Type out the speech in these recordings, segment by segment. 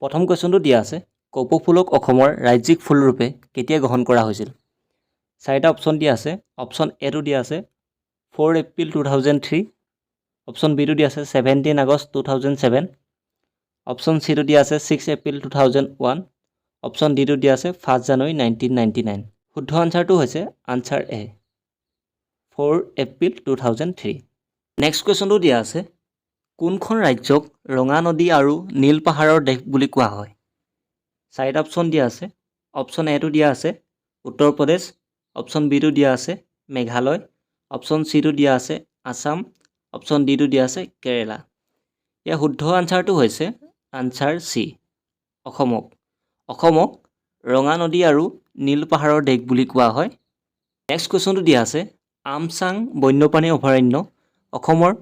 প্ৰথম কুৱেশ্যনটো দিয়া আছে কপৌ ফুলক অসমৰ ৰাজ্যিক ফুল ৰূপে কেতিয়া গ্ৰহণ কৰা হৈছিল চাৰিটা অপশ্যন দিয়া আছে অপশ্যন এটো দিয়া আছে 4 এপ্ৰিল 2003 অপশ্যন বিটো দিয়া আছে 17 আগষ্ট 2007 অপশ্যন চিটো দিয়া আছে 6 এপ্ৰিল 2001 অপশ্যন ডিটো দিয়া আছে 1 জানুৱাৰী 1999 শুদ্ধ আনসাৰটো হৈছে আনসাৰ এ 4 এপ্ৰিল 2003 নেক্সট কুৱেশ্যনটো দিয়া আছে কোনখন ৰাজ্যক ৰঙা নদী আৰু নীল পাহাৰৰ দেশ বুলি কোৱা হয় চাৰিটা অপশ্যন দিয়া আছে অপশ্যন এটো দিয়া আছে উত্তৰ প্ৰদেশ অপশ্যন বিটো দিয়া আছে মেঘালয় অপশ্যন চিটো দিয়া আছে আসাম অপশ্যন ডিটো দিয়া আছে কেৰেলা ইয়াৰ শুদ্ধ আনসাৰটো হৈছে আনসাৰ চি অসমক ৰঙা নদী আৰু নীল পাহাৰৰ দেশ বুলি কোৱা হয় নেক্সট কুৱেশ্যনটো দিয়া আছে আমচাং বন্যপ্ৰাণী অভয়াৰণ্য অসমৰ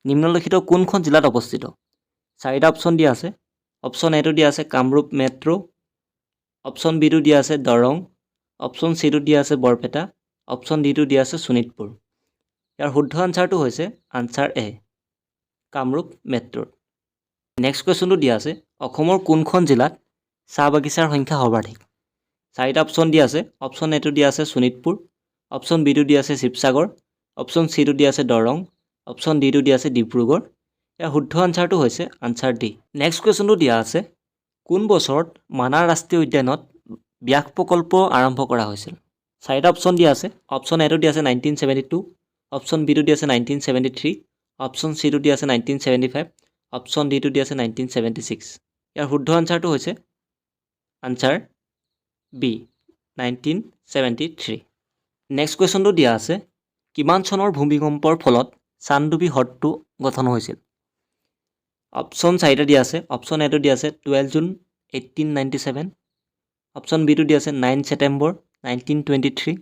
নিম্নলিখিত কোনখন জিলাত অৱস্থিত চাৰিটা অপশ্যন দিয়া আছে অপশ্যন এটো দিয়া আছে কামৰূপ মেট্ৰ' অপশ্যন বিটো দিয়া আছে দৰং অপশ্যন চিটো দিয়া আছে বৰপেটা অপশ্যন ডিটো দিয়া আছে শোণিতপুৰ ইয়াৰ শুদ্ধ আনসাৰটো হৈছে আনসাৰ এ কামৰূপ মেট্ৰ' নেক্সট কুৱেশ্যনটো দিয়া আছে অসমৰ কোনখন জিলাত চাহ বাগিচাৰ সংখ্যা সৰ্বাধিক চাৰিটা অপশ্যন দিয়া আছে অপশ্যন এটো দিয়া আছে শোণিতপুৰ অপশ্যন বিটো দিয়া আছে শিৱসাগৰ অপশ্যন চিটো দিয়া আছে দৰং অপশ্যন ডিটো দিয়া আছে ডিব্ৰুগড় ইয়াৰ শুদ্ধ আনসাৰটো হৈছে আনসাৰ ডি নেক্সট কুৱেশ্যনটো দিয়া আছে কোন বছৰত মানাহ ৰাষ্ট্ৰীয় উদ্যানত ব্যাঘ্ৰ প্ৰকল্প আৰম্ভ কৰা হৈছিল চাৰিটা অপশ্যন দিয়া আছে অপশ্যন এটো দিয়া আছে 1972 অপশ্যন বিটো দিয়া আছে 1973 অপশ্যন চিটো দিয়া আছে 1975 অপশ্যন ডিটো দিয়া আছে 1976 ইয়াৰ শুদ্ধ আনসাৰটো হৈছে আনসাৰ বি 1973 নেক্সট কুৱেশ্যনটো দিয়া আছে কিমান চনৰ ভূমিকম্পৰ ফলত চানডুবি হ্ৰদটো গঠন হৈছিল অপশ্যন চাৰিটা দিয়া আছে অপশ্যন এটো দিয়া আছে 12 জুন 1897 অপশ্যন বিটো দিয়া আছে 9 ছেপ্টেম্বৰ 1923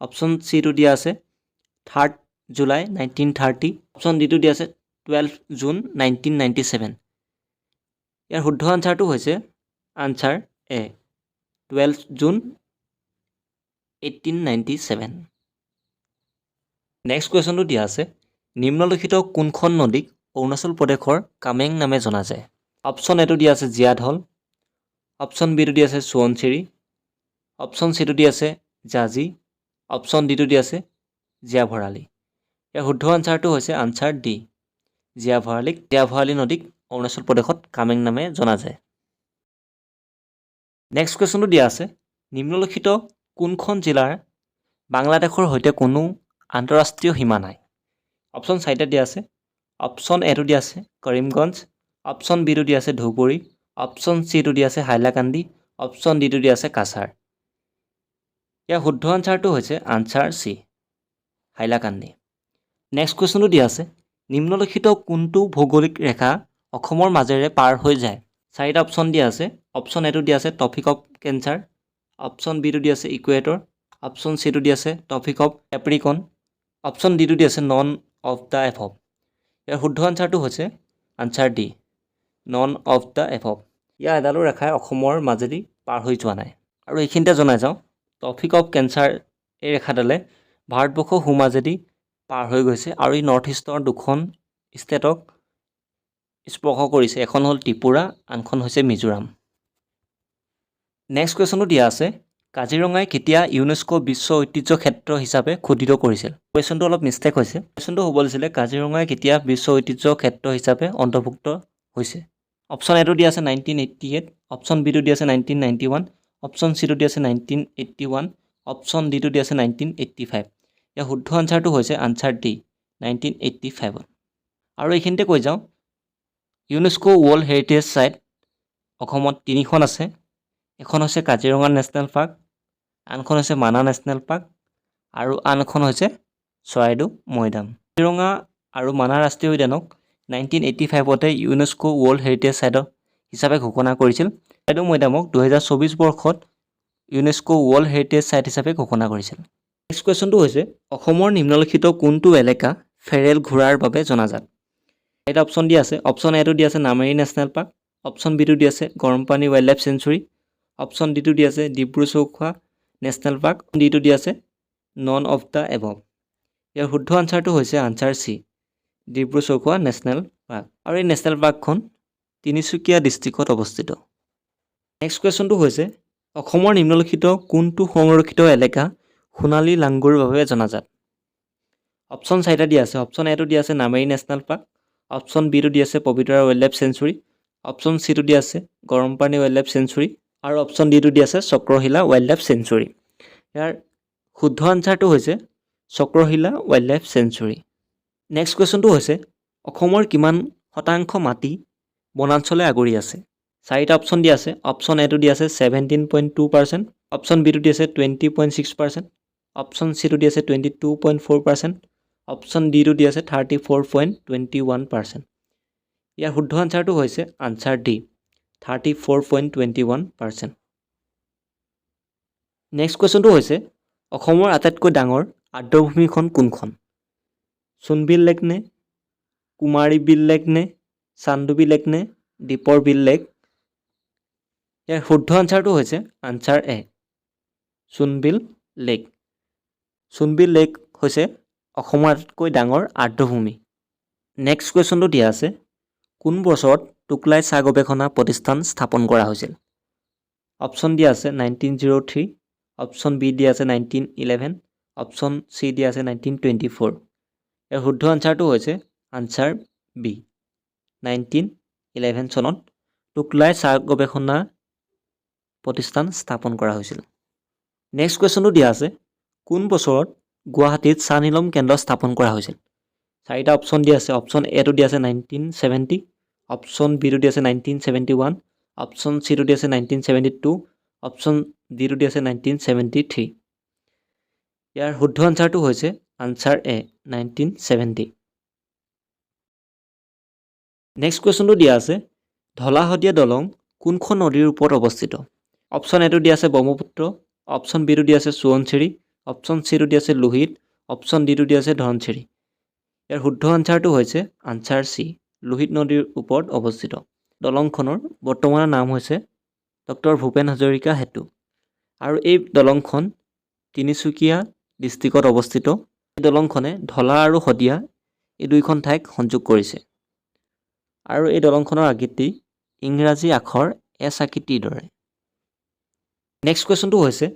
অপশ্যন চিটো দিয়া আছে 3 জুলাই 1930 অপশ্যন ডিটো দিয়া আছে 12 জুন 1997 ইয়াৰ শুদ্ধ আনসাৰটো হৈছে আনসাৰ এ 12 জুন 1897 নেক্সট কুৱেশ্যনটো দিয়া আছে নিম্নলিখিত কোনখন নদীক অৰুণাচল প্ৰদেশৰ কামেং নামে জনা যায় অপশ্যন এটো দিয়া আছে জীয়াঢল অপশ্যন বিটো দিয়া আছে সোৱণশিৰি অপশ্যন চিটো দিয়া আছে জাজি অপশ্যন ডিটো দিয়া আছে জীয়া ভৰালী ইয়াৰ শুদ্ধ আনসাৰটো হৈছে আনসাৰ ডি জীয়া ভৰালী নদীক অৰুণাচল প্ৰদেশত কামেং নামে জনা যায় নেক্সট কুৱেশ্যনটো দিয়া আছে নিম্নলিখিত কোনখন জিলাৰ বাংলাদেশৰ সৈতে কোনো আন্তঃৰাষ্ট্ৰীয় সীমা নাই অপশ্যন চাৰিটা দিয়া আছে অপশ্যন এটো দিয়া আছে কৰিমগঞ্জ অপশ্যন বিটো দিয়া আছে ধুবুৰী অপশ্যন চিটো দিয়া আছে হাইলাকান্দি অপশ্যন ডিটো দিয়া আছে কাছাৰ ইয়াৰ শুদ্ধ আনসাৰটো হৈছে আনসাৰ চি হাইলাকান্দি নেক্সট কুৱেশ্যনটো দিয়া আছে নিম্নলিখিত কোনটো ভৌগোলিক ৰেখা অসমৰ মাজেৰে পাৰ হৈ যায় চাৰিটা অপশ্যন দিয়া আছে অপশ্যন এটো দিয়া আছে ট্ৰপিক অফ কেঞ্চাৰ অপশ্যন বিটো দিয়া আছে ইকুৱেটৰ অপশ্যন চিটো দিয়া আছে ট্ৰপিক অফ কেপ্ৰিকন অপশ্যন ডিটো দিয়া আছে নন অফ দ্য এভভ ইয়াৰ শুদ্ধ আনসাৰটো হৈছে answer D none of the above ইয়াৰ এডালো ৰেখাই অসমৰ মাজেদি পাৰ হৈ যোৱা নাই আৰু এইখিনিতে জনাই যাওঁ ট্ৰপিক অফ কেঞ্চাৰ এই ৰেখাডালে ভাৰতবৰ্ষৰ সোঁমাজেদি পাৰ হৈ গৈছে আৰু ই নৰ্থ ইষ্টৰ দুখন ষ্টেটক স্পৰ্শ কৰিছে এখন হ'ল ত্ৰিপুৰা আনখন হৈছে মিজোৰাম নেক্সট কুৱেশ্যনটো দিয়া আছে কাজিৰঙাই কেতিয়া ইউনেস্কো বিশ্ব ঐতিহ্য ক্ষেত্ৰ হিচাপে ঘোষিত কৰিছিল কুৱেশ্যনটো অলপ মিষ্টেক হৈছে কুৱেশ্যনটো হ'ব লাগিছিলে কাজিৰঙাই কেতিয়া বিশ্ব ঐতিহ্য ক্ষেত্ৰ হিচাপে অন্তৰ্ভুক্ত হৈছে অপশ্যন এটো দিয়া আছে 1988 অপশ্যন বিটো দিয়া আছে 1991 অপশ্যন চিটো দিয়া আছে 1981 অপশ্যন ডিটো দিয়া আছে 1985 ইয়াৰ শুদ্ধ আনসাৰটো হৈছে আনসাৰ ডি 1985 আৰু এইখিনিতে কৈ যাওঁ ইউনেস্কো ৱৰ্ল্ড হেৰিটেজ চাইট অসমত তিনিখন আছে এখন হৈছে কাজিৰঙা নেশ্যনেল পাৰ্ক আনখন হৈছে মানাহ নেশ্যনেল পাৰ্ক আৰু আন এখন হৈছে চৰাইদেউ মৈদাম কাজিৰঙা আৰু মানাহ ৰাষ্ট্ৰীয় উদ্যানক 1985তে ইউনেস্কো ৱৰ্ল্ড হেৰিটেজ চাইট হিচাপে ঘোষণা কৰিছিল চৰাইদেউ মৈদামক 2024 বৰ্ষত ইউনেস্কো ৱৰ্ল্ড হেৰিটেজ চাইট হিচাপে ঘোষণা কৰিছিল নেক্সট কুৱেশ্যনটো হৈছে অসমৰ নিম্নলিখিত কোনটো এলেকা ফেৰেল ঘোঁৰাৰ বাবে জনাজাত এটা অপশ্যন দিয়া আছে অপশ্যন এটো দিয়া আছে নামেৰি নেশ্যনেল পাৰ্ক অপশ্যন বিটো দিয়া আছে Garampani wildlife sanctuary option ডিটো দিয়া আছে ডিব্ৰু চৌখোৱা নেশ্যনেল পাৰ্ক ডিটো দিয়া আছে নন অফ দ্য এভভ ইয়াৰ শুদ্ধ আনসাৰটো হৈছে answer C Dibru Saikhowa national park আৰু এই নেশ্যনেল পাৰ্কখন তিনিচুকীয়া ডিষ্ট্ৰিক্টত অৱস্থিত নেক্সট কুৱেশ্যনটো হৈছে অসমৰ নিম্নলিখিত কোনটো সংৰক্ষিত এলেকা সোণালী লাংগুৰ বাবে জনাজাত? অপশ্যন 4টা দিয়া আছে। অপশ্যন এটো দিয়া আছে নামেৰি নেশ্যনেল পাৰ্ক, অপশ্যন বিটো দিয়া আছে Pobitora wildlife sanctuary, option চিটো দিয়া আছে গৰমপানী ৱাইল্ড লাইফ চেঞ্চুৰী আৰু অপশ্যন ডিটো দিয়া আছে চক্ৰশিলা ৱাইল্ড লাইফ চেঞ্চুৰী। ইয়াৰ শুদ্ধ আনচাৰটো হৈছে Chakrashila wildlife sanctuary. Next কুৱেশ্যনটো হৈছে অসমৰ কিমান শতাংশ মাটি বনাঞ্চলে আগুৰি আছে? 4টা অপশ্যন দিয়া আছে। অপশ্যন এটো দিয়া আছে 17.2%, অপশ্যন বিটো দিয়া আছে 20.6%, অপশ্যন চিটো দিয়া আছে 22.4%, অপশ্যন ডিটো দিয়া আছে 34.21%। ইয়াৰ শুদ্ধ আনচাৰটো হৈছে আনচাৰ ডি 34.21%। নেক্সট কুৱেশ্যনটো হৈছে অসমৰ আটাইতকৈ ডাঙৰ আৰ্দ্ৰভূমিখন কোনখন? সোণবিল লেক নে, কুমাৰী বিল লেক নে, চান্দুবি লেক নে, দীপৰ বিল লেক? ইয়াৰ শুদ্ধ আনচাৰটো হৈছে আনচাৰ এ সোণবিল লেক। সোণবিল লেক হৈছে অসমৰ আটাইতকৈ ডাঙৰ আৰ্দ্ৰভূমি। নেক্সট কুৱেশ্যনটো দিয়া আছে কোন বছৰত টোকলাই চাহ গৱেষণা প্ৰতিষ্ঠান স্থাপন কৰা হৈছিল? অপশ্যন দিয়া আছে 1903, অপশ্যন বি দিয়া আছে 1911, অপশ্যন চি দিয়া আছে 1924। ইয়াৰ শুদ্ধ আনচাৰটো হৈছে আনচাৰ বি 1911 চনত টোকলাই চাহ গৱেষণা প্ৰতিষ্ঠান স্থাপন কৰা হৈছিল। নেক্সট কুৱেশ্যনটো দিয়া আছে কোন বছৰত গুৱাহাটীত চাহ নিলম কেন্দ্ৰ স্থাপন কৰা হৈছিল? 4টা অপশ্যন দিয়া আছে। অপশ্যন এটো দিয়া আছে 1970, অপশ্যন বিটো দিয়া আছে 1971, অপশ্যন চিটো দিয়া আছে 1972, অপশ্যন ডিটো দিয়া আছে 1973। ইয়াৰ শুদ্ধ আনচাৰটো হৈছে আনচাৰ এ 1970। নেক্সট কুৱেশ্যনটো দিয়া আছে ধলাশদিয়া দলং কোনখন নদীৰ ওপৰত অৱস্থিত? অপশ্যন এটো দিয়া আছে ব্ৰহ্মপুত্ৰ, অপশ্যন বিটো দিয়া আছে সোৱণশিৰি, অপশ্যন চিটো দিয়া আছে লোহিত, অপশ্যন ডিটো দিয়া আছে ধনশিৰি। ইয়াৰ শুদ্ধ আনচাৰটো হৈছে আনচাৰ চি লোহিত নদীৰ ওপৰত অৱস্থিত। দলংখনৰ বৰ্তমানৰ নাম হৈছে ডক্টৰ ভূপেন হাজৰিকা সেতু আৰু এই দলংখন তিনিচুকীয়া ডিষ্ট্ৰিক্টত অৱস্থিত। এই দলংখনে ধলা আৰু শদিয়া এই দুইখন ঠাইক সংযোগ কৰিছে আৰু এই দলংখনৰ আকৃতি ইংৰাজী আখৰ এছ আকৃতিৰ দৰে। নেক্সট কুৱেশ্যনটো হৈছে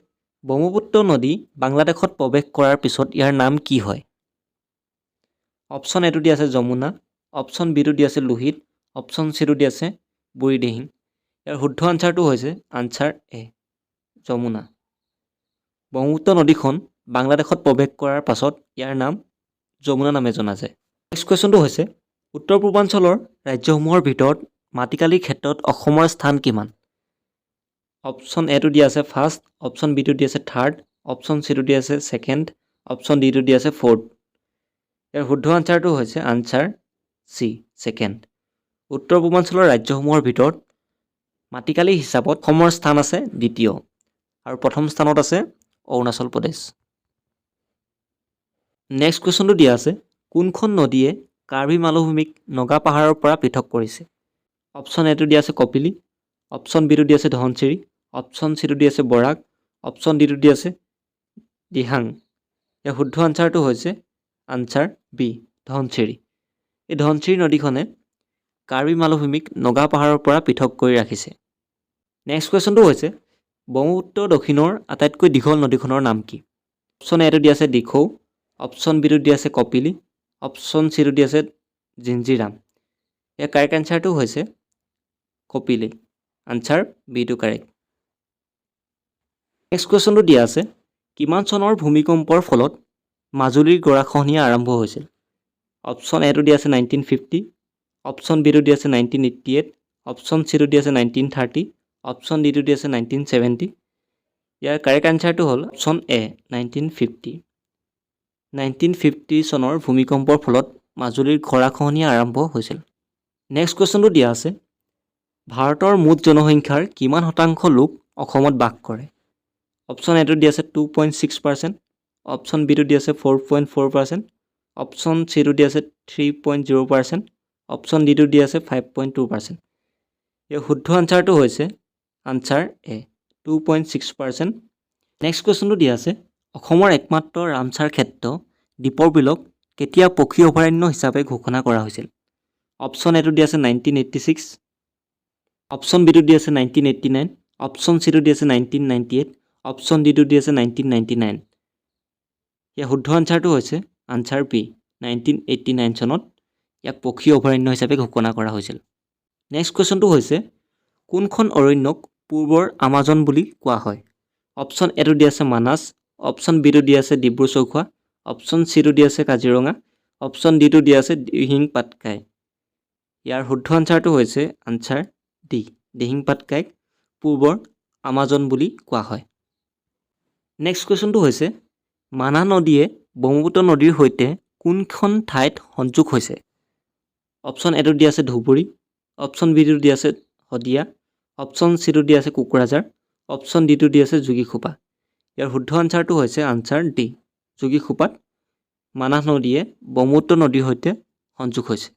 ব্ৰহ্মপুত্ৰ নদী বাংলাদেশত প্ৰৱেশ কৰাৰ পিছত ইয়াৰ নাম কি হয়? অপশ্যন এটো দিয়া আছে যমুনা, অপশ্যন বিটো দিয়া আছে লোহিত, অপশ্যন চিটো দিয়া আছে বুঢ়ীদিহিং। ইয়াৰ শুদ্ধ আনচাৰটো হৈছে আনচাৰ এ যমুনা। ব্ৰহ্মপুত্ৰ নদীখন বাংলাদেশত প্ৰৱেশ কৰাৰ পাছত ইয়াৰ নাম যমুনা নামে জনা যায়। নেক্সট কুৱেশ্যনটো হৈছে উত্তৰ পূৰ্বাঞ্চলৰ ৰাজ্যসমূহৰ ভিতৰত মাটিকালিৰ ক্ষেত্ৰত অসমৰ স্থান কিমান? অপশ্যন এটো দিয়া আছে ফাৰ্ষ্ট, অপশ্যন বিটো দিয়া আছে থাৰ্ড, অপশ্যন চিটো দিয়া আছে ছেকেণ্ড, অপশ্যন ডিটো দিয়া আছে ফ'ৰ্থ। ইয়াৰ শুদ্ধ আনচাৰটো হৈছে আনচাৰ চি ছেকেণ্ড। উত্তৰ পূৰ্বাঞ্চলৰ ৰাজ্যসমূহৰ ভিতৰত মাটিকালি হিচাপত অসমৰ স্থান আছে দ্বিতীয় আৰু প্ৰথম স্থানত আছে অৰুণাচল প্ৰদেশ। নেক্সট কুৱেশ্যনটো দিয়া আছে কোনখন নদীয়ে কাৰ্বি মালভূমিক নগা পাহাৰৰ পৰা পৃথক কৰিছে? অপশ্যন এটো দিয়া আছে কপিলি, অপশ্যন বিটো দিয়া আছে ধনশিৰি, অপশ্যন চিটো দিয়া আছে বৰাক, অপশ্যন ডিটো দিয়া আছে দিহাং। ইয়াৰ শুদ্ধ আনচাৰটো হৈছে আনচাৰ বি ধনশিৰি। এই ধনশিৰি নদীখনে কাৰ্বি মালভূমিক নগা পাহাৰৰ পৰা পৃথক কৰি ৰাখিছে। নেক্সট কুৱেশ্যনটো হৈছে ব্ৰহ্মপুত্ৰ দক্ষিণৰ আটাইতকৈ দীঘল নদীখনৰ নাম কি? অপশ্যন এটো দিয়া আছে দিখৌ, অপশ্যন বিটো দিয়া আছে কপিলি, অপশ্যন চিটো দিয়া আছে জিঞ্জিৰাম। ইয়াৰ কাৰেক্ট আনচাৰটো হৈছে কপিলি। আনচাৰ বিটো কাৰেক্ট। নেক্সট কুৱেশ্যনটো দিয়া আছে কিমান চনৰ ভূমিকম্পৰ ফলত মাজুলীৰ গৰাখহনীয়া আৰম্ভ হৈছিল? অপশ্যন এটো দিয়া আছে 1950, অপশ্যন বিটো দিয়া আছে 1988, অপশ্যন চিটো দিয়া আছে 1930, অপশ্যন ডিটো দিয়া আছে 1970। ইয়াৰ কাৰেক্ট আনচাৰটো হ'ল অপশ্যন এ 1950। 1950 চনৰ ভূমিকম্পৰ ফলত মাজুলীৰ গৰাখহনীয়া আৰম্ভ হৈছিল। নেক্সট কুৱেশ্যনটো দিয়া আছে ভাৰতৰ মুঠ জনসংখ্যাৰ কিমান শতাংশ লোক অসমত বাস কৰে? অপশ্যন এটো দিয়া আছে 2.6%, অপশ্যন বিটো দিয়া আছে 4.4%, অপশ্যন চিটো দিয়া আছে 3.0%, অপশ্যন ডিটো দিয়া আছে 5.2%। ইয়াৰ শুদ্ধ আনচাৰটো হৈছে আনচাৰ এ 2.6%। নেক্সট কুৱেশ্যনটো দিয়া আছে অসমৰ একমাত্ৰ ৰামচাৰ ক্ষেত্ৰ দীপৰ বিলক কেতিয়া পক্ষী অভয়াৰণ্য হিচাপে ঘোষণা কৰা হৈছিল? অপশ্যন এটো দিয়া আছে 1986, অপশ্যন বিটো দিয়া আছে 1989, অপশ্যন চিটো দি আছে 1998, অপশ্যন ডিটো দি আছে 1999। ইয়াৰ শুদ্ধ আনচাৰটো হৈছে আনচাৰ বি, 1989 চনত ইয়াক পক্ষী অভয়াৰণ্য হিচাপে ঘোষণা কৰা হৈছিল। নেক্সট কুৱেশ্যনটো হৈছে কোনখন অৰণ্যক পূৰ্বৰ আমাজন বুলি কোৱা হয়? অপশ্যন এটো দি আছে মানাস, অপশ্যন বিটো দি আছে ডিব্ৰু চৈখোৱা, অপশ্যন চিটো দি আছে কাজিৰঙা, অপশ্যন ডিটো দি আছে দিহিং পাটকাই। ইয়াৰ শুদ্ধ আনচাৰটো হৈছে আনচাৰ ডি, দিহিং পাটকাইক পূৰ্বৰ আমাজন বুলি কোৱা হয়। নেক্সট কুৱেশ্যনটো হৈছে মানাহ নদীয়ে ব্ৰহ্মপুত্ৰ নদীৰ সৈতে কোনখন ঠাইত সংযোগ হৈছে? অপশ্যন এটো দি আছে ধুবুৰী, অপশ্যন বিটো দি আছে শদিয়া, অপশ্যন চিটো দি আছে কোকৰাঝাৰ, অপশ্যন ডিটো দি আছে যোগীঘোপা। ইয়াৰ শুদ্ধ আনচাৰটো হৈছে আনচাৰ ডি, যোগীঘোপাত মানাহ নদীয়ে ব্ৰহ্মপুত্ৰ নদীৰ সৈতে সংযোগ হৈছে।